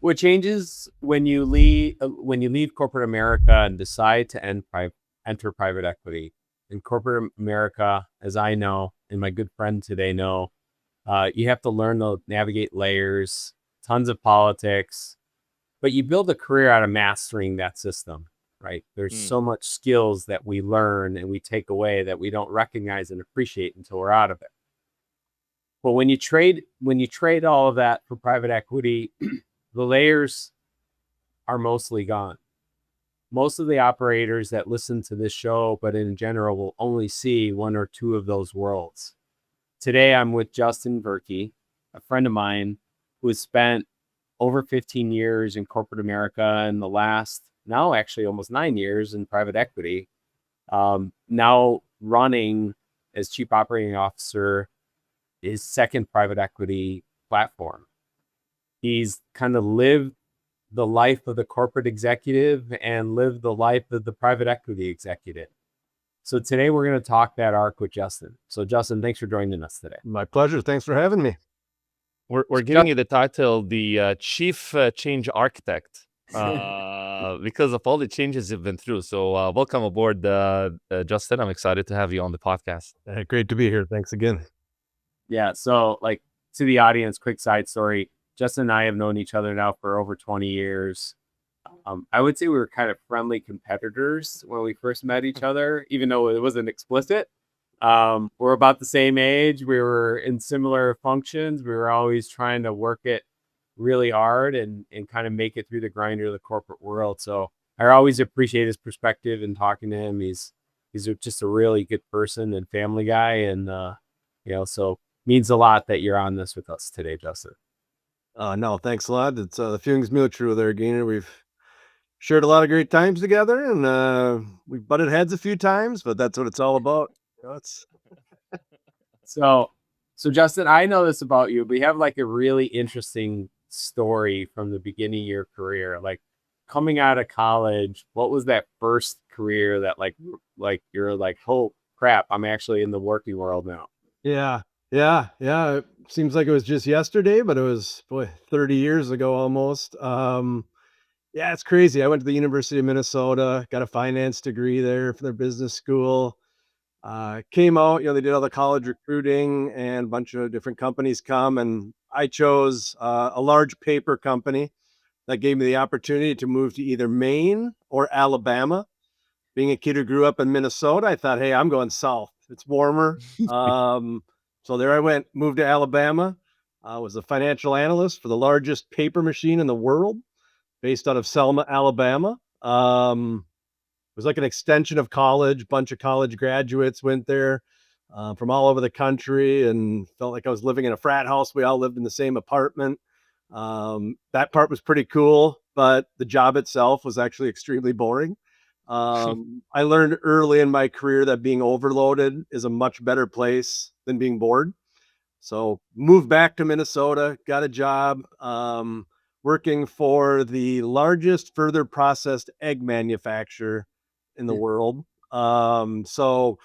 What changes when you leave corporate America and decide to enter private equity? In corporate America, as I know, and my good friend today know, you have to learn to navigate layers, tons of politics, but you build a career out of mastering that system, right? There's Mm. so much skills that we learn and we take away that we don't recognize and appreciate until we're out of it. But when you trade all of that for private equity, the layers are mostly gone. Most of the operators that listen to this show, but in general, will only see one or two of those worlds. Today, I'm with Justin Verke, a friend of mine who has spent over 15 years in corporate America and the last, now actually almost 9 years in private equity. Now running as chief operating officer his second private equity platform. He's kind of lived the life of the corporate executive and lived the life of the private equity executive. So today we're going to talk that arc with Justin. So Justin, thanks for joining us today. My pleasure. Thanks for having me. We're giving you the title, the Chief Change Architect, because of all the changes you've been through. So welcome aboard, Justin. I'm excited to have you on the podcast. Great to be here. Thanks again. Yeah. So like to the audience, quick side story. Justin and I have known each other now for over 20 years. I would say we were kind of friendly competitors when we first met each other, even though it wasn't explicit. We're about the same age. We were in similar functions. We were always trying to work it really hard and kind of make it through the grinder of the corporate world. So I always appreciate his perspective and talking to him. He's just a really good person and family guy. And, so means a lot that you're on this with us today, Justin. No, thanks a lot. It's the feeling's mutual there, Gyner. We've shared a lot of great times together, and we've butted heads a few times, but that's what it's all about. So Justin, I know this about you, but you have like a really interesting story from the beginning of your career. Like coming out of college, what was that first career that like you're like, oh crap, I'm actually in the working world now? Yeah. It seems like it was just yesterday, but it was 30 years ago almost. Yeah, it's crazy. I went to the University of Minnesota, got a finance degree there for their business school. Came out, they did all the college recruiting and a bunch of different companies come, and I chose a large paper company that gave me the opportunity to move to either Maine or Alabama. Being a kid who grew up in Minnesota, I thought, hey, I'm going south. It's warmer. So there I went, moved to Alabama. I was a financial analyst for the largest paper machine in the world, based out of Selma, Alabama. It was like an extension of college. Bunch of college graduates went there from all over the country, and felt like I was living in a frat house. We all lived in the same apartment. That part was pretty cool, but the job itself was actually extremely boring. I learned early in my career that being overloaded is a much better place than being bored. So moved back to Minnesota, got a job working for the largest further processed egg manufacturer in the world. So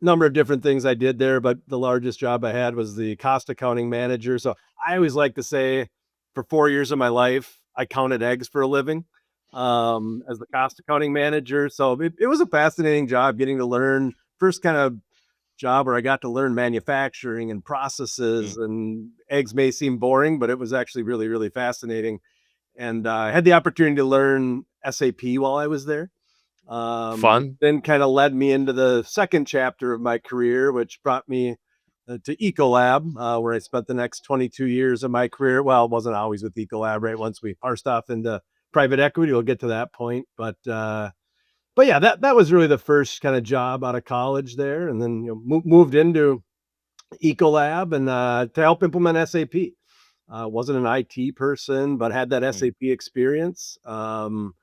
number of different things I did there, but the largest job I had was the cost accounting manager. So I always like to say for 4 years of my life, I counted eggs for a living as the cost accounting manager. So it was a fascinating job, getting to learn first kind of job where I got to learn manufacturing and processes, and eggs may seem boring, but it was actually really, really fascinating. And I had the opportunity to learn SAP while I was there. Fun. Then kind of led me into the second chapter of my career, which brought me to Ecolab, where I spent the next 22 years of my career. Well, it wasn't always with Ecolab, right? Once we parsed off into private equity, we'll get to that point. But yeah, that was really the first kind of job out of college there, and then moved into Ecolab and to help implement SAP. Wasn't an IT person, but had that SAP experience. And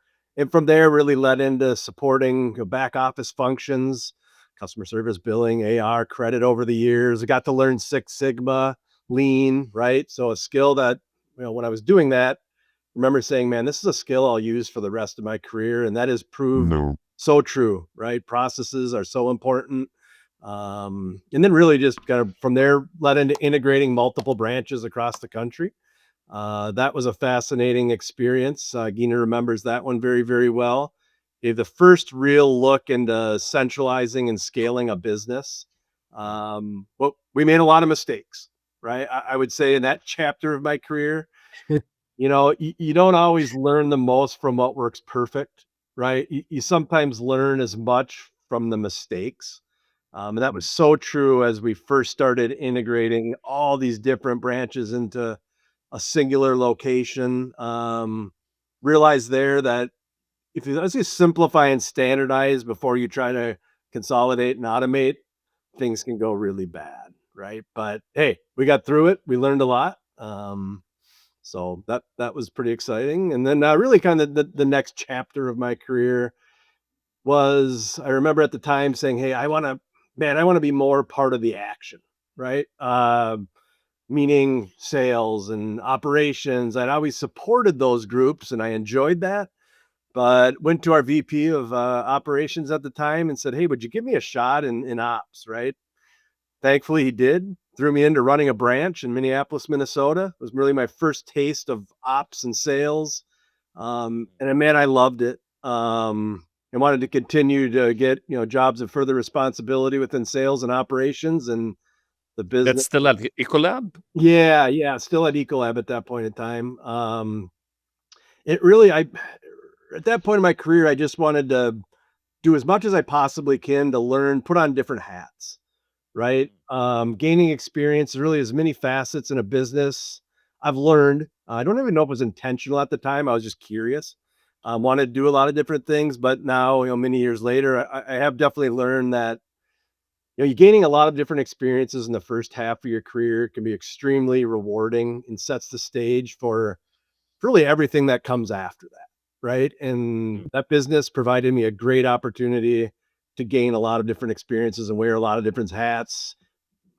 from there, really led into supporting back office functions, customer service, billing, AR, credit over the years. I got to learn Six Sigma, Lean, right? So a skill that, when I was doing that, I remember saying, man, this is a skill I'll use for the rest of my career. And that has proved so true, right? Processes are so important. And then really just kind of from there led into integrating multiple branches across the country. That was a fascinating experience. Gyner remembers that one very, very well. Gave the first real look into centralizing and scaling a business. Well, we made a lot of mistakes, right? I would say in that chapter of my career, you don't always learn the most from what works perfect, right? You sometimes learn as much from the mistakes. And that was so true as we first started integrating all these different branches into a singular location. Realize there that if you as you simplify and standardize before you try to consolidate and automate, things can go really bad, right? But hey, we got through it. We learned a lot. So that was pretty exciting. And then really kind of the next chapter of my career was I remember at the time saying, "Hey, I want to be more part of the action." Right? Meaning sales and operations. I'd always supported those groups and I enjoyed that. But went to our VP of operations at the time and said, "Hey, would you give me a shot in ops?" Right? Thankfully, he did. Threw me into running a branch in Minneapolis, Minnesota. It was really my first taste of ops and sales. And man, I loved it. And wanted to continue to get, jobs of further responsibility within sales and operations and the That's business. still at Ecolab? Yeah, still at Ecolab at that point in time. It really, at that point in my career, I just wanted to do as much as I possibly can to learn, put on different hats, right? Gaining experience, really as many facets in a business. I've learned. I don't even know if it was intentional at the time. I was just curious. Wanted to do a lot of different things, but now, many years later, I have definitely learned that you're gaining a lot of different experiences in the first half of your career can be extremely rewarding and sets the stage for really everything that comes after that, right? And that business provided me a great opportunity to gain a lot of different experiences and wear a lot of different hats.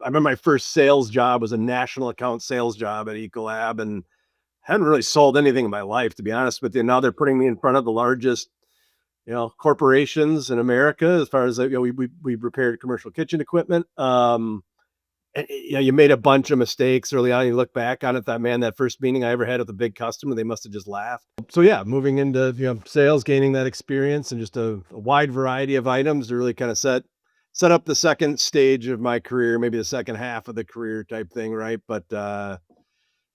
I remember my first sales job was a national account sales job at Ecolab and hadn't really sold anything in my life, to be honest with you. Now they're putting me in front of the largest, corporations in America as far as, we repaired commercial kitchen equipment. And, you made a bunch of mistakes early on. You look back on it, that man, that first meeting I ever had with a big customer, they must have just laughed. So yeah, moving into sales, gaining that experience, and just a wide variety of items to really kind of set up the second stage of my career, maybe the second half of the career type thing, right? But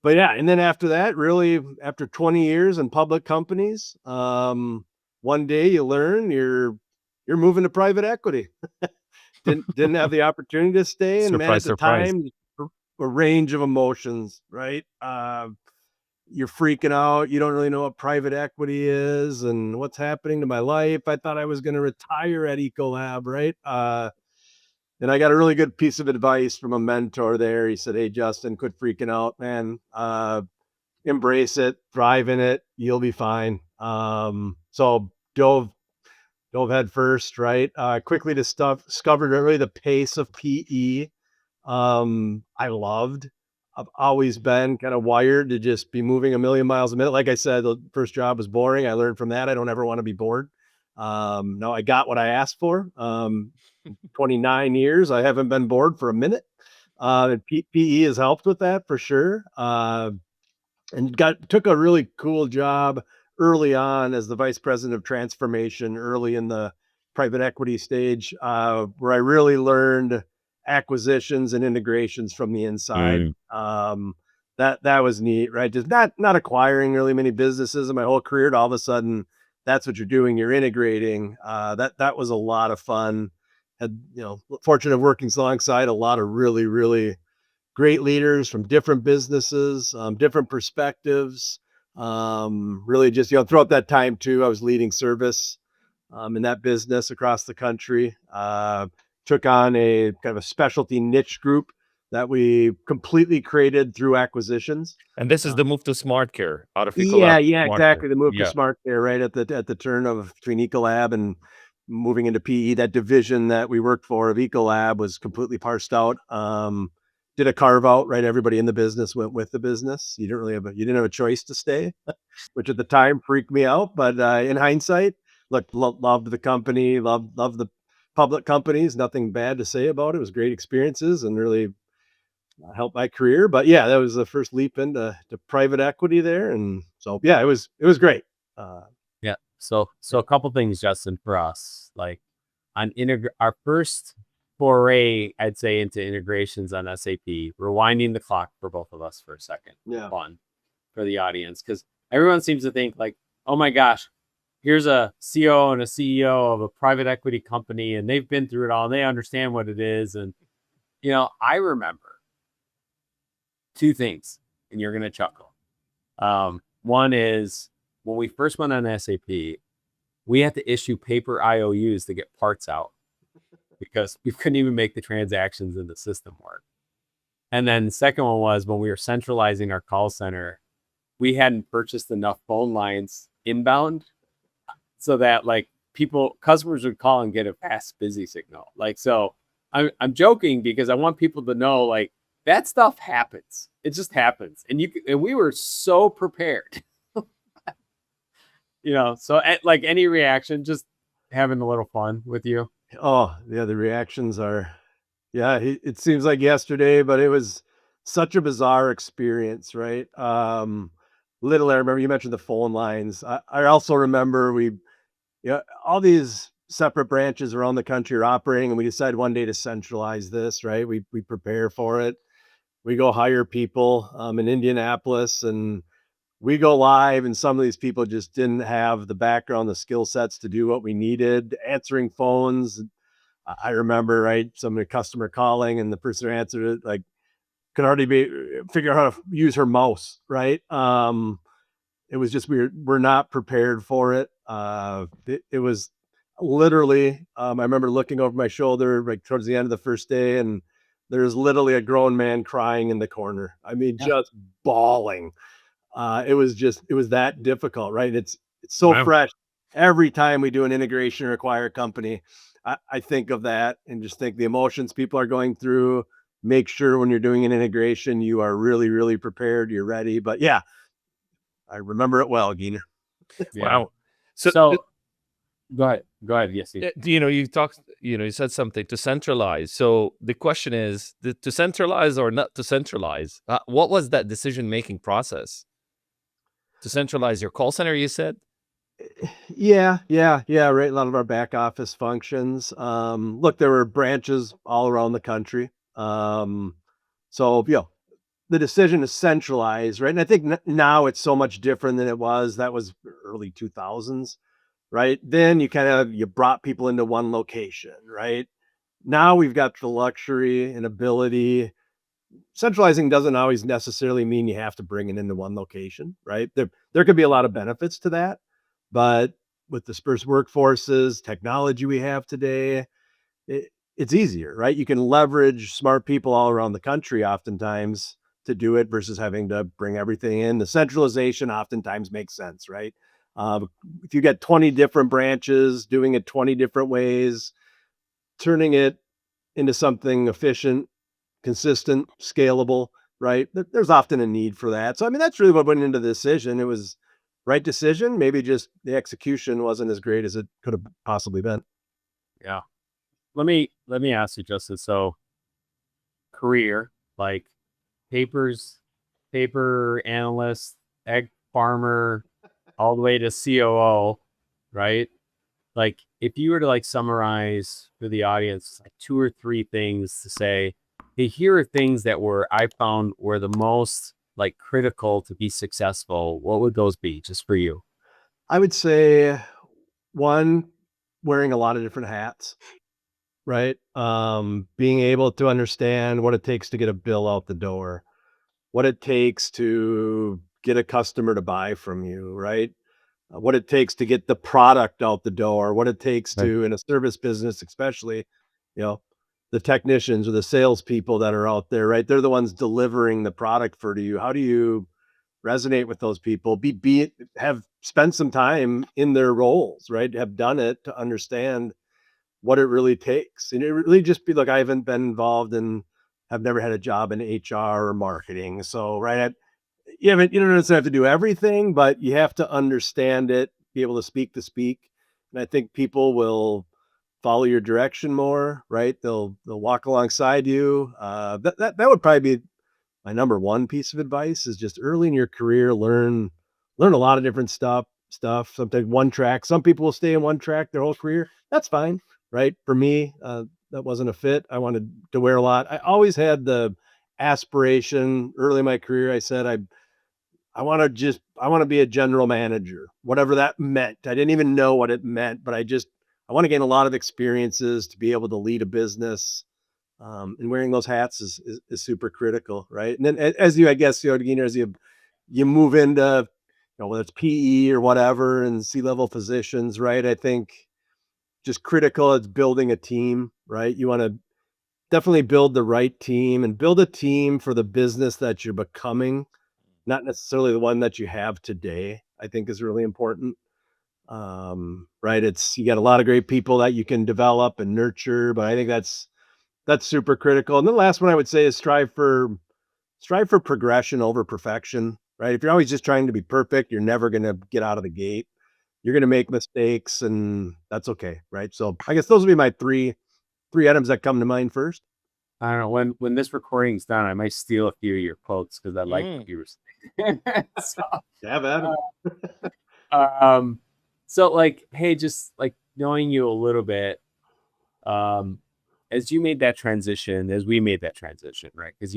yeah, and then after that, really after 20 years in public companies, one day you learn you're moving to private equity. Didn't have the opportunity to stay, and man, at Surprise, the surprise. time, a range of emotions, right? You're freaking out. You don't really know what private equity is and what's happening to my life. I thought I was going to retire at Ecolab, right? And I got a really good piece of advice from a mentor there. He said, "Hey, Justin, quit freaking out, man. Embrace it, thrive in it. You'll be fine." So dove head first, right? Quickly discovered really the pace of PE. I loved. I've always been kind of wired to just be moving a million miles a minute. Like I said, the first job was boring. I learned from that. I don't ever want to be bored. No, I got what I asked for. 29 years, I haven't been bored for a minute. And PE has helped with that for sure. And took a really cool job early on as the vice president of transformation early in the private equity stage, where I really learned acquisitions and integrations from the inside. That was neat, right? Just not acquiring really many businesses in my whole career. All of a sudden, that's what you're doing. You're integrating. That was a lot of fun. Had fortunate of working alongside a lot of really really great leaders from different businesses, different perspectives. Really just, throughout that time too, I was leading service in that business across the country. Took on a kind of a specialty niche group that we completely created through acquisitions. And this is the move to smart care out of Yeah, Ecolab. yeah, Smart exactly. care. The move to Yeah. smart care right at the turn of between Ecolab and moving into PE. That division that we worked for of Ecolab was completely parsed out. Did a carve out, right? Everybody in the business went with the business. You didn't have a choice to stay, which at the time freaked me out. But in hindsight, look, loved the company, loved the public companies. Nothing bad to say about it. It was great experiences and really helped my career. But yeah, that was the first leap into private equity there. And so, yeah, it was great. Yeah. So a couple things, Justin, for us, like on our first foray, I'd say, into integrations on SAP, rewinding the clock for both of us for a second. Yeah. Fun for the audience, because everyone seems to think like, oh my gosh, here's a COO and a CEO of a private equity company, and they've been through it all, and they understand what it is. And, I remember two things, and you're going to chuckle. One is when we first went on SAP, we had to issue paper IOUs to get parts out because we couldn't even make the transactions in the system work. And then the second one was when we were centralizing our call center, we hadn't purchased enough phone lines inbound so that customers would call and get a fast busy signal. So I'm joking because I want people to know that stuff happens. It just happens. And we were so prepared. So any reaction, just having a little fun with you. Oh, yeah, the reactions are, yeah, it seems like yesterday, but it was such a bizarre experience, right? I remember you mentioned the phone lines. I also remember all these separate branches around the country are operating, and we decided one day to centralize this, right? We prepare for it. We go hire people in Indianapolis, and we go live, and some of these people just didn't have the background, the skill sets to do what we needed, answering phones. I remember, right, some of the customer calling, and the person who answered it could hardly figure out how to use her mouse, right? It was just weird. We're not prepared for it. It was literally, I remember looking over my shoulder towards the end of the first day, and there's literally a grown man crying in the corner. I mean, just bawling. It was that difficult, right? It's so Wow. fresh. Every time we do an integration or acquire a company, I think of that and just think the emotions people are going through. Make sure when you're doing an integration, you are really, really prepared. You're ready. But yeah, I remember it well, Gyner. Yeah. Wow. So go ahead. Yes. You said something to centralize. So the question is to centralize or not to centralize. What was that decision-making process? To centralize your call center, you said? Yeah, right. A lot of our back office functions. Look, there were branches all around the country. So the decision to centralize, right? And I think now it's so much different than it was. That was early 2000s, right? Then you brought people into one location, right? Now we've got the luxury and ability. Centralizing doesn't always necessarily mean you have to bring it into one location, right? There could be a lot of benefits to that, but with dispersed workforces, technology we have today, it's easier, right? You can leverage smart people all around the country oftentimes to do it versus having to bring everything in. The centralization oftentimes makes sense, right? If you get 20 different branches doing it 20 different ways, turning it into something efficient, consistent, scalable, right? There's often a need for that. So, I mean, that's really what went into the decision. It was right decision. Maybe just the execution wasn't as great as it could have possibly been. Yeah. Let me ask you, Justin. So career, paper analyst, egg farmer, all the way to COO, right? If you were to summarize for the audience two or three things to say, hey, here are things that I found were the most critical to be successful, what would those be just for you? I would say one, wearing a lot of different hats, right? Being able to understand what it takes to get a bill out the door, what it takes to get a customer to buy from you, right? What it takes to get the product out the door, what it takes Right. to, in a service business, especially, you know, the technicians or the salespeople that are out there, right? They're the ones delivering the product for you. How do you resonate with those people? Have spent some time in their roles, right? Have done it to understand what it really takes. And it really just be like, I haven't been involved in, have never had a job in HR or marketing. So, right. You don't necessarily have to do everything, but you have to understand it, be able to speak the speak. And I think people will follow your direction more, right? They'll walk alongside you. That would probably be my number one piece of advice is just early in your career, learn a lot of different stuff. Sometimes one track. Some people will stay in one track their whole career. That's fine, right? For me, that wasn't a fit. I wanted to wear a lot. I always had the aspiration early in my career. I said I want to be a general manager, whatever that meant. I didn't even know what it meant, but I want to gain a lot of experiences to be able to lead a business. And wearing those hats is super critical, right? And then as you, I guess, Gyner, as you move into, whether it's PE or whatever and C-level positions, right? I think just critical is building a team, right? You want to definitely build the right team and build a team for the business that you're becoming, not necessarily the one that you have today, I think is really important. Right. You got a lot of great people that you can develop and nurture, but I think that's super critical. And then the last one I would say is strive for progression over perfection, right? If you're always just trying to be perfect, you're never going to get out of the gate. You're going to make mistakes and that's okay. Right. So I guess those would be my three items that come to mind first. I don't know, when this recording's done, I might steal a few of your quotes because I like what you were saying. So, Yeah, man. so like, hey, just like knowing you a little bit, as we made that transition, right? Because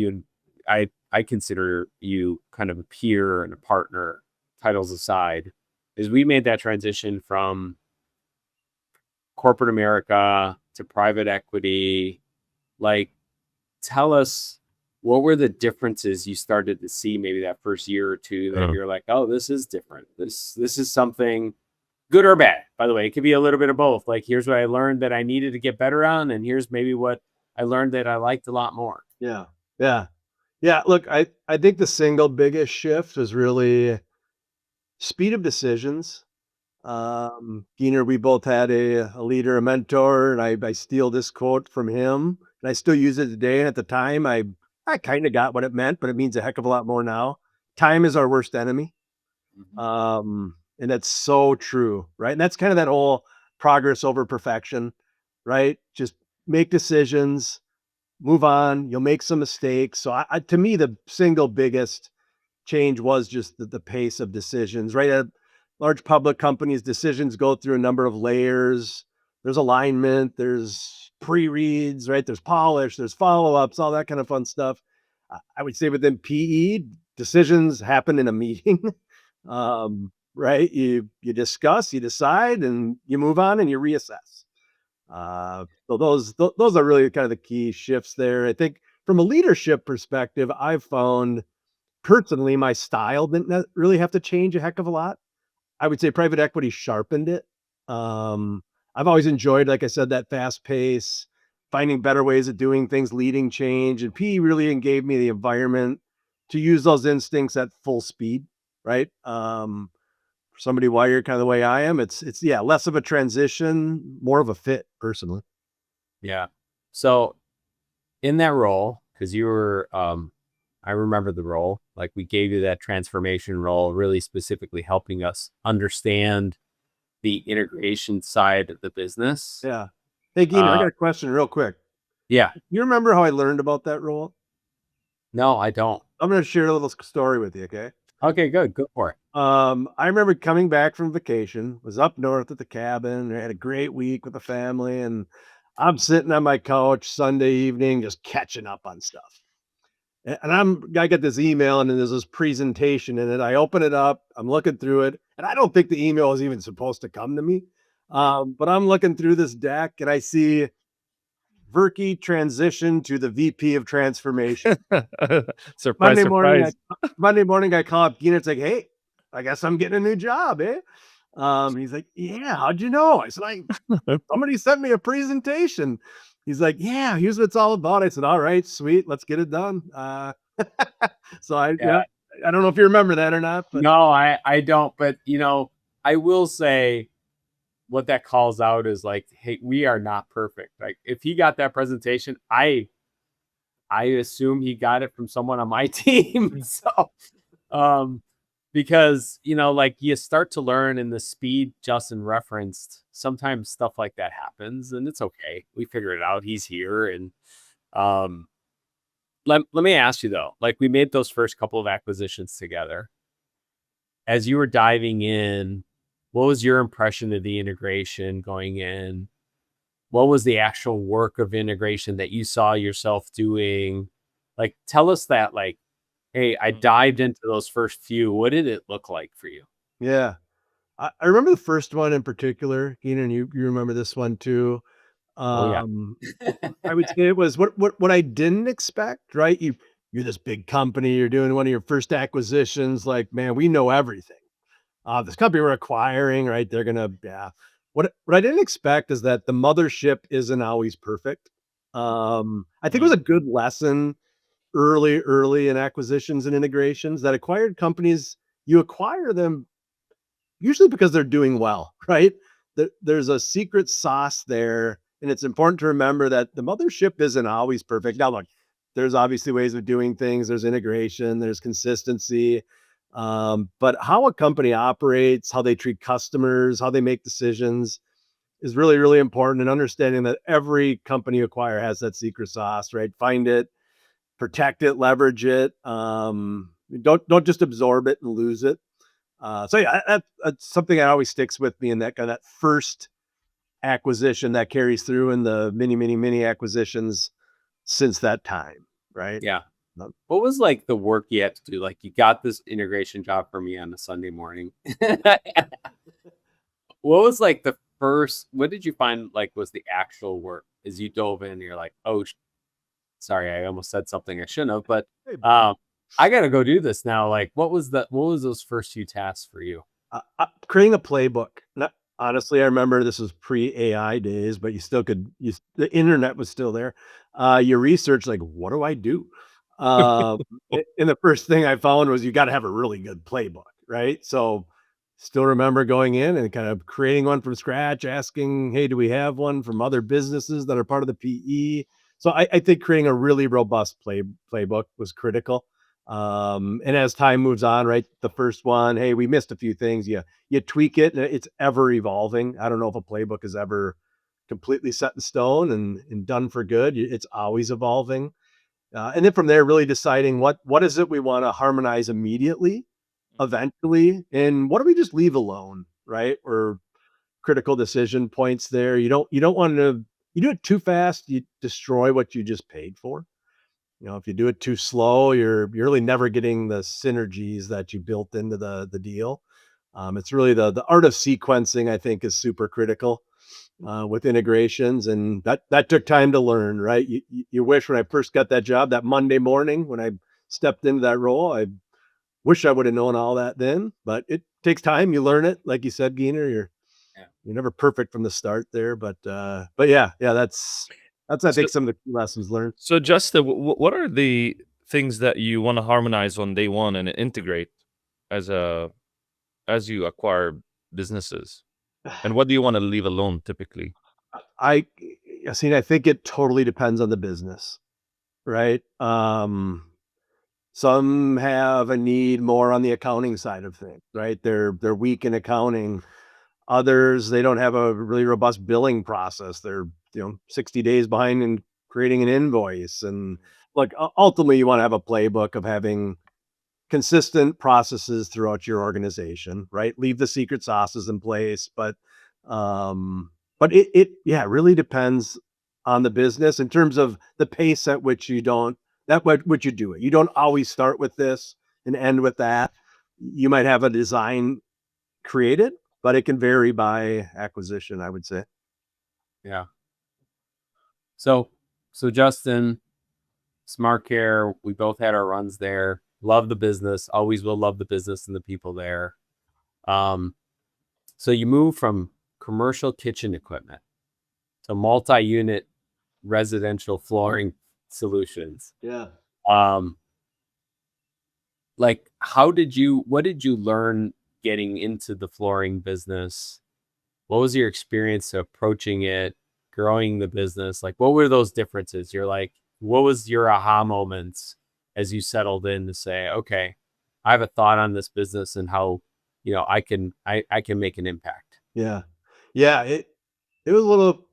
I consider you kind of a peer and a partner, titles aside, as we made that transition from corporate America to private equity, like, tell us what were the differences you started to see maybe that first year or two that you're like, oh, this is different. This is something good or bad. By the way, it could be a little bit of both. Like, here's what I learned that I needed to get better on, and here's maybe what I learned that I liked a lot more. Yeah. Yeah. Yeah. Look, I think the single biggest shift was really speed of decisions. Gyner, we both had a leader, a mentor, and I steal this quote from him, and I still use it today. And at the time, I kind of got what it meant, but it means a heck of a lot more now. Time is our worst enemy. And that's so true, right? And that's kind of that whole progress over perfection, right? Just make decisions, move on. You'll make some mistakes. So to me, the single biggest change was just the pace of decisions, right? At large public companies, decisions go through a number of layers. There's alignment, there's pre-reads, right? There's polish, there's follow-ups, all that kind of fun stuff. I would say within PE, decisions happen in a meeting. Right? You discuss, you decide, and you move on and you reassess. So those are really kind of the key shifts there. I think from a leadership perspective, I've found personally, my style didn't really have to change a heck of a lot. I would say private equity sharpened it. I've always enjoyed, like I said, that fast pace, finding better ways of doing things, leading change. And PE really gave me the environment to use those instincts at full speed, right? For somebody wired kind of the way I am, it's less of a transition, more of a fit personally. Yeah. So in that role, because you were I remember the role, like we gave you that transformation role, really specifically helping us understand the integration side of the business. Yeah. Hey, Gyner, I got a question real quick. Yeah. You remember how I learned about that role? No, I don't. I'm going to share a little story with you, okay? Okay, good. Go for it. I remember coming back from vacation, was up north at the cabin. I had a great week with the family, and I'm sitting on my couch Sunday evening, just catching up on stuff. And I get this email, and then there's this presentation in it. I open it up, I'm looking through it, and I don't think the email was even supposed to come to me. But I'm looking through this deck, and I see Verke transition to the VP of transformation. Surprise, surprise. Monday morning, I call up Gyner. It's like, hey, I guess I'm getting a new job, eh? He's like, yeah, how'd you know? I said, somebody sent me a presentation. He's like, yeah, here's what it's all about. I said, all right, sweet, let's get it done. So I don't know if you remember that or not. But no, I don't. But I will say what that calls out is like, hey, we are not perfect. Like, if he got that presentation, I assume he got it from someone on my team. So because, you know, like you start to learn in the speed Justin referenced, sometimes stuff like that happens and it's okay. We figure it out. He's here. And um, let me ask you though, like we made those first couple of acquisitions together. As you were diving in, what was your impression of the integration going in? What was the actual work of integration that you saw yourself doing? Like, tell us that, like, hey, I dived into those first few. What did it look like for you? Yeah. I remember the first one in particular, Gyner, and you remember this one too. Oh, yeah. Um, I would say it was what I didn't expect, right? You're this big company, you're doing one of your first acquisitions, like, man, we know everything. This company we're acquiring, right? They're gonna, yeah. What I didn't expect is that the mothership isn't always perfect. I think it was a good lesson early in acquisitions and integrations that acquired companies, you acquire them usually because they're doing well, right? There's a secret sauce there, and it's important to remember that the mothership isn't always perfect. Now, look, there's obviously ways of doing things. There's integration, there's consistency, but how a company operates, how they treat customers, how they make decisions is really, really important. And understanding that every company you acquire has that secret sauce, right? Find it, protect it, leverage it. Don't just absorb it and lose it. So yeah, that's something that always sticks with me in that kind of that first acquisition that carries through in the many acquisitions since that time, right? Yeah. Um, What was like the work you had to do? Like, you got this integration job for me on a Sunday morning. What was like the first, what did you find like was the actual work as you dove in? You're like, oh, sorry, I almost said something I shouldn't have, but Hey, I got to go do this now. Like, what was those first few tasks for you? creating a playbook. Not, honestly, I remember this was pre-AI days, but you still could. The internet was still there. You research like, what do I do? And the first thing I found was you got to have a really good playbook, right? So, still remember going in and kind of creating one from scratch, asking, "Hey, do we have one from other businesses that are part of the PE?" So, I think creating a really robust playbook was critical. And as time moves on, right, the first one, hey, we missed a few things. You tweak it, and it's ever evolving. I don't know if a playbook is ever completely set in stone and done for good. It's always evolving. And then from there, really deciding what is it we want to harmonize immediately, eventually, and what do we just leave alone, right? Or critical decision points there. You don't want to, you do it too fast, you destroy what you just paid for. If you do it too slow, you're really never getting the synergies that you built into the deal. It's really the art of sequencing, I think, is super critical with integrations, and that took time to learn. Right? You wish when I first got that job, that Monday morning when I stepped into that role, I wish I would have known all that then. But it takes time. You learn it, like you said, Gyner. Yeah. You're never perfect from the start there, but yeah, that's I So, think some of the key lessons learned. so Justin, what are the things that you want to harmonize on day one and integrate as you acquire businesses? And what do you want to leave alone typically? I I think it totally depends on the business, right? Some have a need more on the accounting side of things, right? They're weak in accounting. Others, they don't have a really robust billing process. They're 60 days behind in creating an invoice. And look, ultimately, you want to have a playbook of having consistent processes throughout your organization, right? Leave the secret sauces in place, um, but it yeah, really depends on the business in terms of the pace at which you don't that what you do it. You don't always start with this and end with that. You might have a design created, but it can vary by acquisition, I would say. Yeah. So, Justin, Smart Care, we both had our runs there. Love the business. Always will love the business and the people there. Um, so you move from commercial kitchen equipment to multi-unit residential flooring solutions. Yeah. Um, like, what did you learn getting into the flooring business? What was your experience approaching it, growing the business? Like, what were those differences? You're like, what was your aha moments as you settled in to say, okay, I have a thought on this business and how, I can make an impact. Yeah. Yeah. It was a little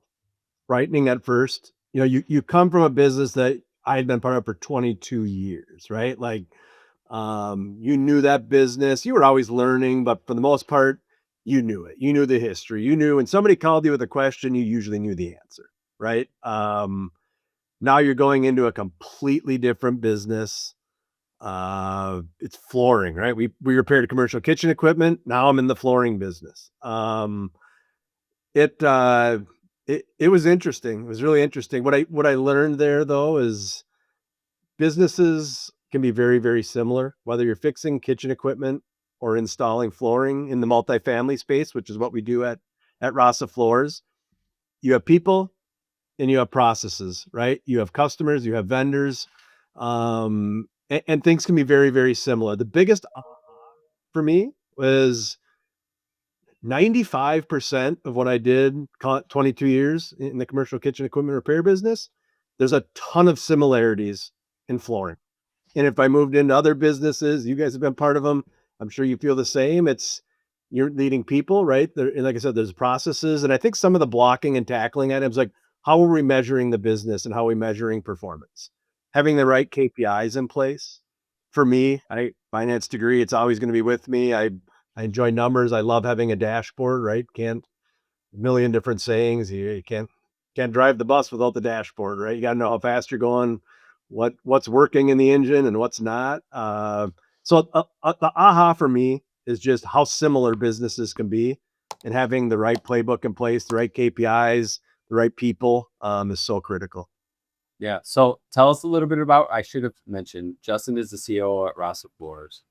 frightening at first. You come from a business that I had been part of for 22 years, right? Like, you knew that business. You were always learning, but for the most part, you knew it. You knew the history. You knew when somebody called you with a question, you usually knew the answer, right? Now you're going into a completely different business. It's flooring, right? We repaired commercial kitchen equipment. Now I'm in the flooring business. It it was interesting. It was really interesting. What I learned there though is businesses can be very, very similar, whether you're fixing kitchen equipment or installing flooring in the multifamily space, which is what we do at Rasa Floors. You have people and you have processes, right? You have customers, you have vendors, and things can be very, very similar. The biggest for me was 95% of what I did, call it 22 years in the commercial kitchen equipment repair business, there's a ton of similarities in flooring. And if I moved into other businesses, you guys have been part of them. I'm sure you feel the same. You're leading people, right? And like I said, there's processes. And I think some of the blocking and tackling items, like how are we measuring the business and how are we measuring performance? Having the right KPIs in place. For me, finance degree, it's always going to be with me. I enjoy numbers. I love having a dashboard, right? A million different sayings. You can't drive the bus without the dashboard, right? You got to know how fast you're going, what's working in the engine and what's not. The aha for me is just how similar businesses can be, and having the right playbook in place, the right KPIs, the right people is so critical. Yeah. So tell us a little bit about, I should have mentioned, Justin is the COO at Rasa Floors.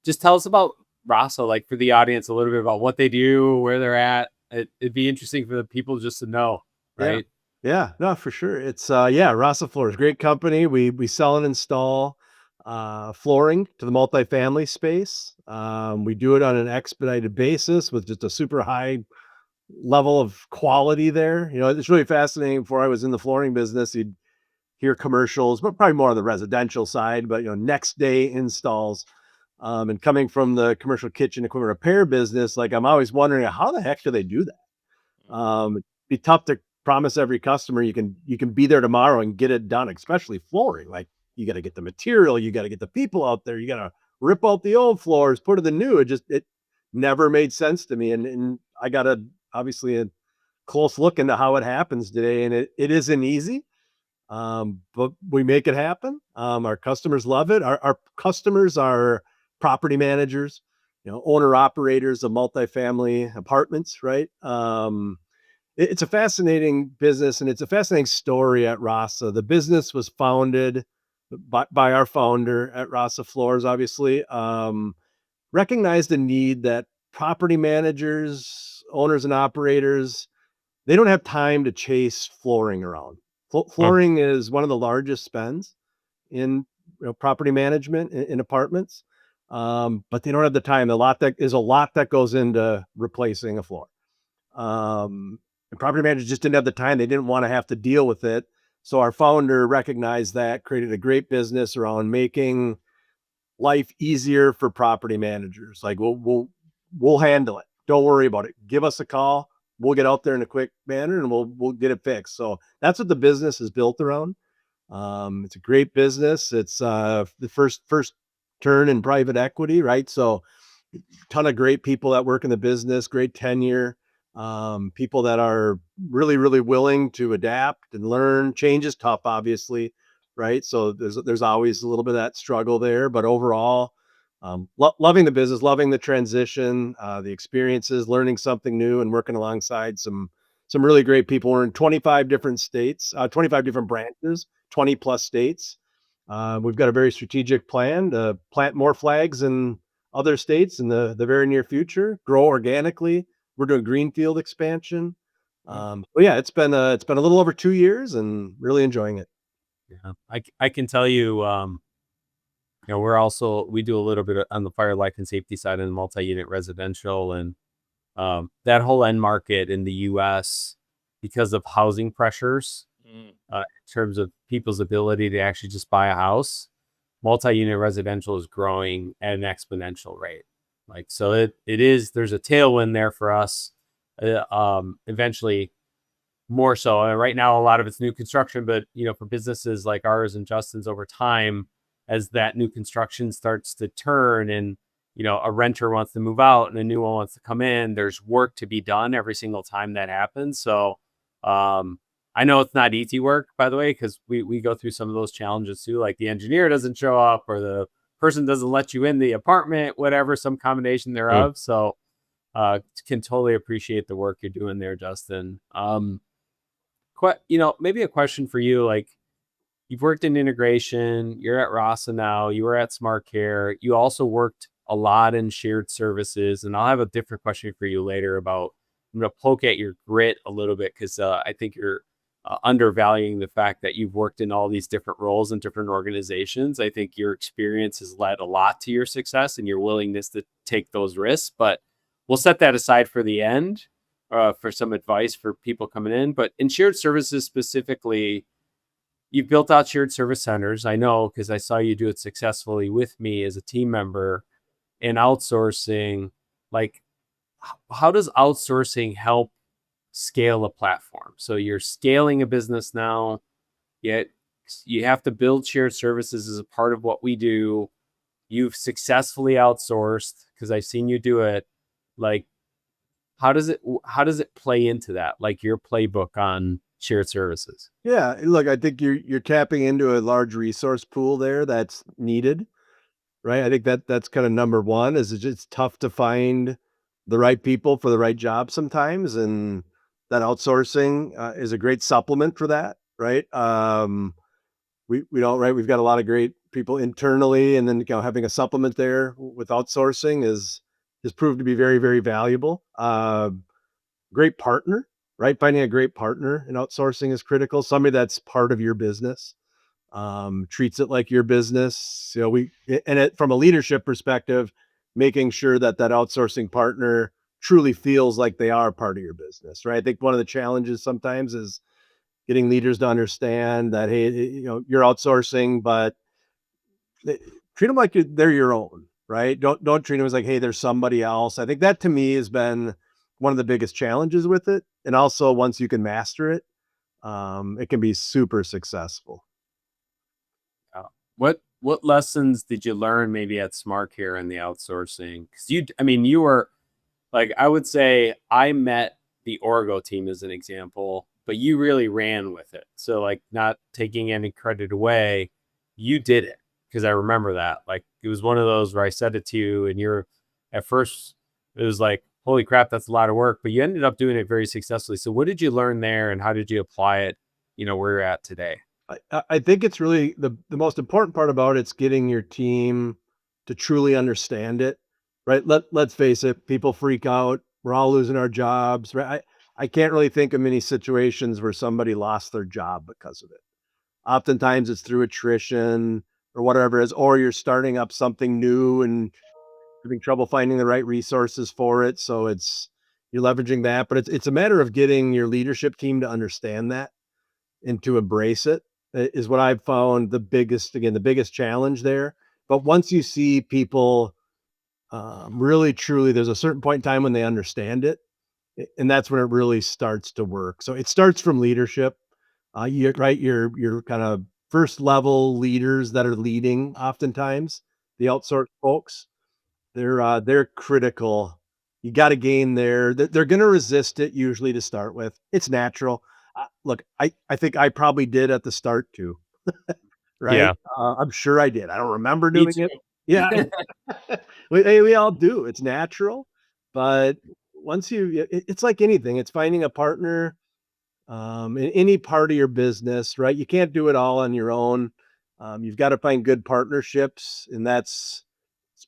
Just tell us about Rasa, like for the audience, a little bit about what they do, where they're at. It'd be interesting for the people just to know, right? Yeah, no, for sure. It's Rasa Floors, great company. We sell and install flooring to the multifamily space. We do it on an expedited basis with just a super high level of quality there. It's really fascinating. Before I was in the flooring business, you'd hear commercials, but probably more on the residential side, but next day installs. And coming from the commercial kitchen equipment repair business, like I'm always wondering how the heck do they do that? It'd be tough to promise every customer you can be there tomorrow and get it done, especially flooring. Like you got to get the material, you got to get the people out there, you got to rip out the old floors, put in the new. It never made sense to me. And I got obviously a close look into how it happens today. And it isn't easy. But we make it happen. Our customers love it. Our customers are property managers, owner operators of multifamily apartments, right? It's a fascinating business and it's a fascinating story at Rasa. The business was founded by our founder at Rasa Floors, obviously, recognized the need that property managers, owners and operators, they don't have time to chase flooring around. Flooring is one of the largest spends in property management in apartments, but they don't have the time. There's a lot that goes into replacing a floor. And property managers just didn't have the time. They didn't want to have to deal with it. So our founder recognized that, created a great business around making life easier for property managers. Like we'll handle it. Don't worry about it. Give us a call. We'll get out there in a quick manner and we'll get it fixed. So that's what the business is built around. It's a great business. It's the first turn in private equity, right? So ton of great people that work in the business, great tenure, people that are really, really willing to adapt and learn. Change is tough, obviously, right? So there's always a little bit of that struggle there, but overall, loving the business, loving the transition, the experiences, learning something new, and working alongside some really great people. We're in 25 different states, 25 different branches, 20 plus states. We've got a very strategic plan to plant more flags in other states in the very near future, grow organically. We're doing greenfield expansion. But yeah, it's been a little over 2 years and really enjoying it. Yeah, I can tell you, we do a little bit on the fire, life, and safety side in the multi-unit residential, and that whole end market in the U.S. because of housing pressures, in terms of people's ability to actually just buy a house. multi-unit residential is growing at an exponential rate. Like, so there's a tailwind there for us. Eventually more so. Right now, a lot of it's new construction, but for businesses like ours and Justin's, over time, as that new construction starts to turn and a renter wants to move out and a new one wants to come in, there's work to be done every single time that happens. So I know it's not easy work, by the way, because we go through some of those challenges too, like the engineer doesn't show up or the person doesn't let you in the apartment, whatever, some combination thereof. So can totally appreciate the work you're doing there, Justin. Maybe a question for you, like, you've worked in integration, you're at Rasa now, you were at Smart Care, you also worked a lot in shared services, and I'll have a different question for you later about, I'm going to poke at your grit a little bit, because I think you're undervaluing the fact that you've worked in all these different roles in different organizations. I think your experience has led a lot to your success and your willingness to take those risks, but we'll set that aside for the end. For some advice for people coming in. But in shared services specifically, you've built out shared service centers. I know, because I saw you do it successfully with me as a team member. In outsourcing, like, how does outsourcing help scale a platform? So you're scaling a business now, yet you have to build shared services as a part of what we do. You've successfully outsourced, because I've seen you do it. Like, how does it play into that, like your playbook on shared services? Yeah, look, I think you're tapping into a large resource pool there that's needed, right? I think that's kind of number one. Is it's tough to find the right people for the right job sometimes, and that outsourcing is a great supplement for that, right? We don't, right? We've got a lot of great people internally, and then having a supplement there with outsourcing has proved to be very, very valuable. Great partner, right? Finding a great partner in outsourcing is critical. Somebody that's part of your business, treats it like your business. From a leadership perspective, making sure that outsourcing partner truly feels like they are part of your business, right? I think one of the challenges sometimes is getting leaders to understand that, hey, you're outsourcing, but treat them like they're your own, right? Don't treat them as like, hey, there's somebody else. I think that to me has been one of the biggest challenges with it. And also, once you can master it, it can be super successful. What lessons did you learn maybe at Smart Care in the outsourcing? Because you were, like, I would say I met the Origo team as an example, but you really ran with it. So, like, not taking any credit away, you did it, because I remember that. Like, it was one of those where I said it to you, and you're, at first, it was like, holy crap, that's a lot of work, but you ended up doing it very successfully. So what did you learn there, and how did you apply it, where you're at today? I think it's really the most important part about it's getting your team to truly understand it, right? Let's face it, people freak out. We're all losing our jobs, right? I can't really think of many situations where somebody lost their job because of it. Oftentimes it's through attrition or whatever it is, or you're starting up something new and having trouble finding the right resources for it. So you're leveraging that, but it's a matter of getting your leadership team to understand that and to embrace it is what I've found the biggest challenge there. But once you see people really truly, there's a certain point in time when they understand it, and that's when it really starts to work. So it starts from leadership. You're right. You're kind of first level leaders that are leading. Oftentimes, the outsourced folks, they're critical. You got to gain they're going to resist it usually to start with. It's natural. Look, I think I probably did at the start too, right? Yeah. I'm sure I did. I don't remember Me doing too. it. Yeah, we all do. It's natural, but once it's like anything. It's finding a partner in any part of your business, right? You can't do it all on your own. You've got to find good partnerships, and that's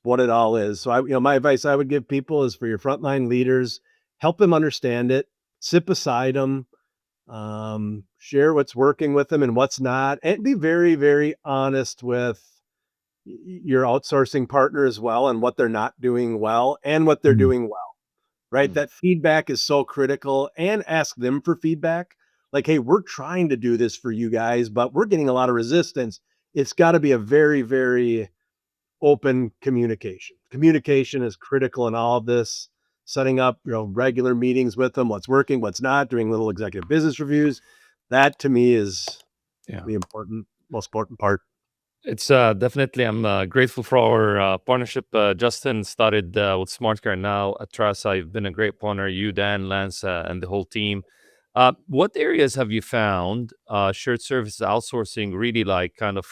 what it all is. So my advice I would give people is for your frontline leaders, help them understand it, sit beside them, share what's working with them and what's not, and be very, very honest with your outsourcing partner as well, and what they're not doing well and what they're doing well, right? That feedback is so critical, and ask them for feedback. Like, hey, we're trying to do this for you guys, but we're getting a lot of resistance. it's got to be a very, very open communication. Communication is critical in all of this. Setting up, regular meetings with them, what's working, what's not, doing little executive business reviews. That to me is the most important part. It's definitely, I'm grateful for our partnership. Justin started with SmartCare, now at Rasa. You've been a great partner, you, Dan, Lance, and the whole team. What areas have you found shared services outsourcing really like kind of,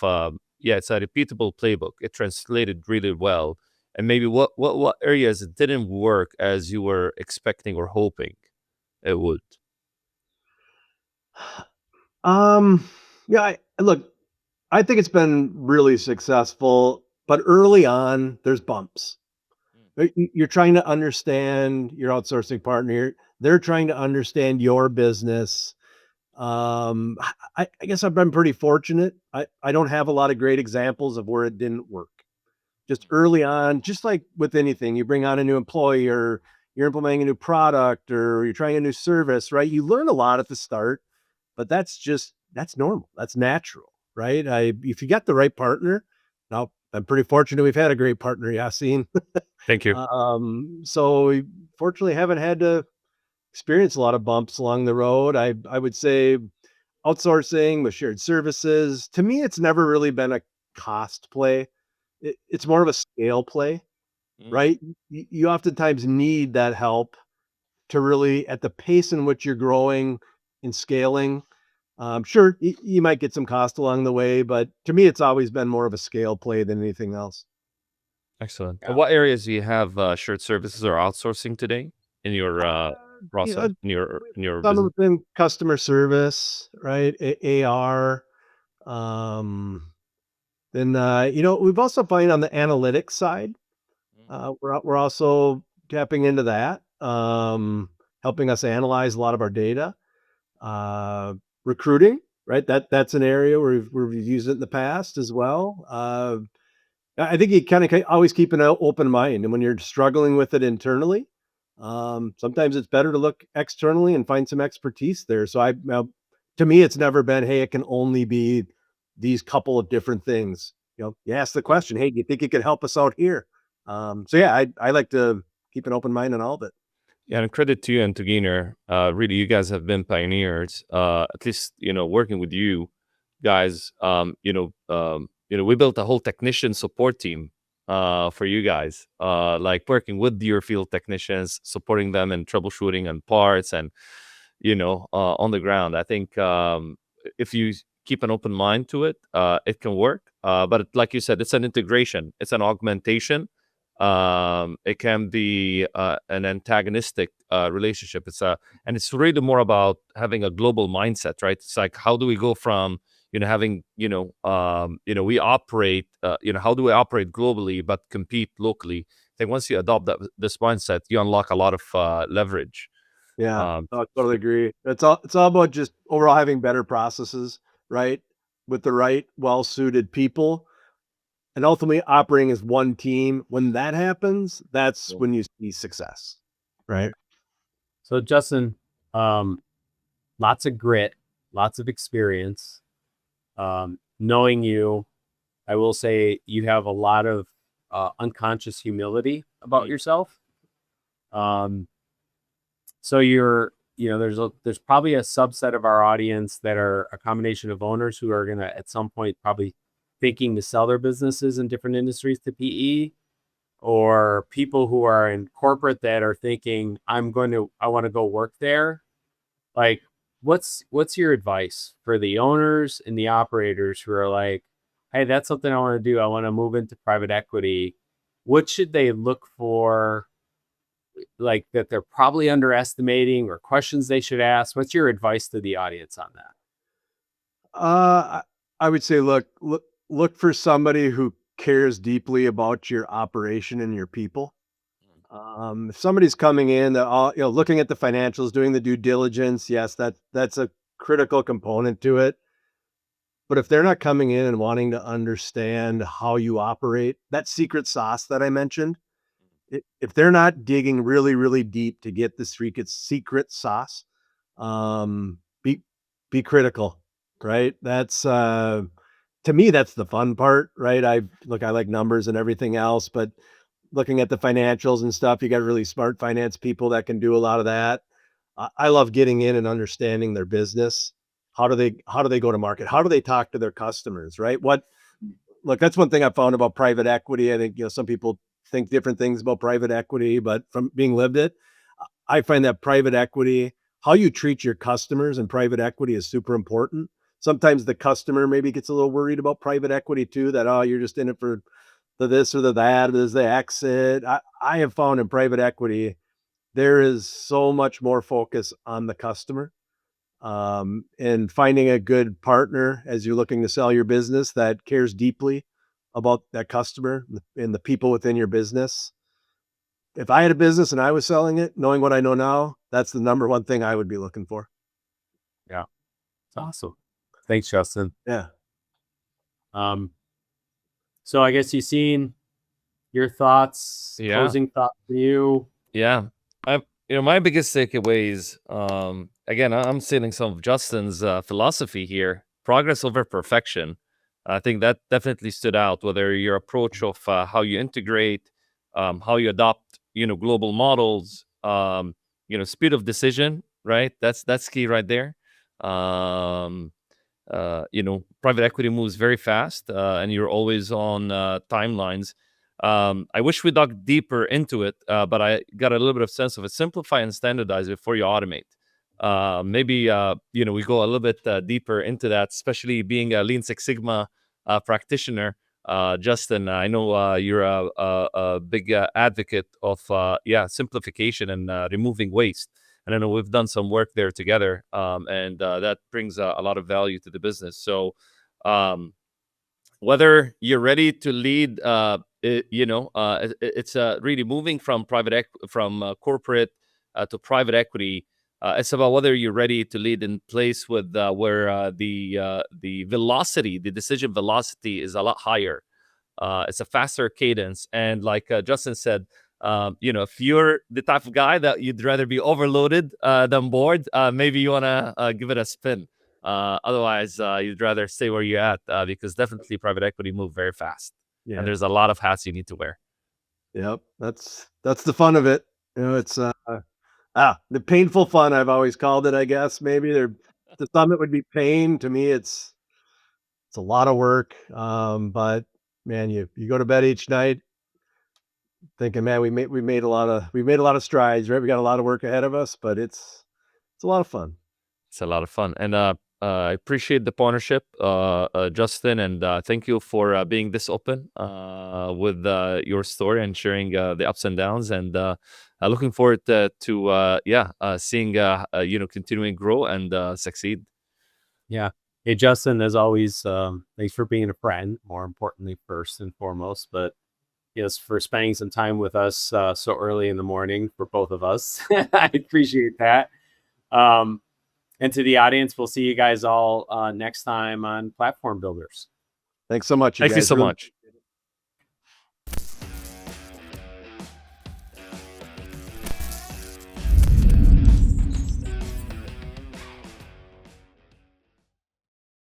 it's a repeatable playbook. It translated really well. And maybe what areas it didn't work as you were expecting or hoping it would? Look, I think it's been really successful, but early on, there's bumps. Right? You're trying to understand your outsourcing partner. They're trying to understand your business. I guess I've been pretty fortunate. I don't have a lot of great examples of where it didn't work. Just early on, just like with anything, you bring on a new employee or you're implementing a new product or you're trying a new service, right? You learn a lot at the start, but that's normal. That's natural, right? If you got the right partner, now I'm pretty fortunate we've had a great partner, Yassin. Thank you. So we fortunately haven't had to experience a lot of bumps along the road. I would say outsourcing with shared services, to me, it's never really been a cost play. It's more of a scale play, right? You oftentimes need that help to really, at the pace in which you're growing and scaling. Sure, you might get some cost along the way, but to me, it's always been more of a scale play than anything else. Excellent. Yeah. What areas do you have shared services or outsourcing today in your You know, in your some business? of them customer service, right? AR. Um, then we've also found on the analytics side, we're also tapping into that, helping us analyze a lot of our data. Uh, Recruiting, right? That's an area where we've used it in the past as well. I think you kind of always keep an open mind, and when you're struggling with it internally, sometimes it's better to look externally and find some expertise there. So to me, it's never been, hey, it can only be these couple of different things. You ask the question, hey, do you think you could help us out here? So yeah, I like to keep an open mind on all of it. Yeah, and credit to you and to Gyner. Really, you guys have been pioneers. At least working with you guys. We built a whole technician support team for you guys. Like working with your field technicians, supporting them in troubleshooting and parts, and on the ground. I think if you keep an open mind to it, it can work. But like you said, it's an integration. It's an augmentation. It can be an antagonistic relationship. And it's really more about having a global mindset, right? It's like, how do we go from having we operate how do we operate globally but compete locally? I think once you adopt this mindset, you unlock a lot of leverage. Yeah, I totally agree. It's all about just overall having better processes, right? With the right, well-suited people, and ultimately operating as one team. When that happens, that's when you see success, right? So Justin, lots of grit, lots of experience. Knowing you, I will say you have a lot of unconscious humility about yourself. So there's probably a subset of our audience that are a combination of owners who are going to at some point probably thinking to sell their businesses in different industries to PE, or people who are in corporate that are thinking, I want to go work there. Like, what's your advice for the owners and the operators who are like, hey, that's something I want to do. I want to move into private equity. What should they look for, like, that they're probably underestimating, or questions they should ask? What's your advice to the audience on that? I would say, look for somebody who cares deeply about your operation and your people. If somebody's coming in, looking at the financials, doing the due diligence, yes, that's a critical component to it. But if they're not coming in and wanting to understand how you operate, that secret sauce that I mentioned, if they're not digging really, really deep to get the secret sauce, be critical, right? That's to to me, that's the fun part, right? I like numbers and everything else, but looking at the financials and stuff, you got really smart finance people that can do a lot of that. I love getting in and understanding their business. How do they go to market? How do they talk to their customers, right? Look, that's one thing I found about private equity. I think, some people think different things about private equity, but from being lived it, I find that private equity, how you treat your customers in private equity is super important. Sometimes the customer maybe gets a little worried about private equity too, that, oh, you're just in it for the this or the that, there's the exit. I have found in private equity, there is so much more focus on the customer, and finding a good partner as you're looking to sell your business that cares deeply about that customer and the people within your business. If I had a business and I was selling it, knowing what I know now, that's the number one thing I would be looking for. Yeah. It's awesome. Thanks, Justin. Yeah. So I guess you've seen your thoughts, Yeah. closing thoughts for you. Yeah. My biggest takeaways, again, I'm stealing some of Justin's philosophy here, progress over perfection. I think that definitely stood out, whether your approach of how you integrate, how you adopt, global models, speed of decision, right? That's key right there. Private equity moves very fast, and you're always on timelines. I wish we dug deeper into it, but I got a little bit of sense of it. Simplify and standardize before you automate. Maybe we go a little bit deeper into that, especially being a Lean Six Sigma practitioner. Justin, I know you're a big advocate of simplification and removing waste. And I know we've done some work there together, and that brings a lot of value to the business. So whether you're ready to lead, it's really moving from corporate to private equity. It's about whether you're ready to lead in place with where the velocity, the decision velocity is a lot higher. It's a faster cadence, and like Justin said, if you're the type of guy that you'd rather be overloaded than bored, maybe you want to give it a spin. Otherwise, you'd rather stay where you're at, because definitely private equity move very fast, Yeah. and there's a lot of hats you need to wear. Yep. That's the fun of it. It's the painful fun, I've always called it, I guess. Maybe to some it would be pain. To me, it's a lot of work. But man, you go to bed each night thinking, man, we made a lot of strides, right? We got a lot of work ahead of us, but it's a lot of fun. It's a lot of fun, and I appreciate the partnership, Justin, and thank you for being this open with your story and sharing the ups and downs. And looking forward to seeing continuing grow and succeed. Yeah. Hey, Justin, as always, thanks for being a friend, more importantly, first and foremost, but yes, for spending some time with us so early in the morning for both of us. I appreciate that. And to the audience, we'll see you guys all next time on Platform Builders. Thanks so much. Thank you so much.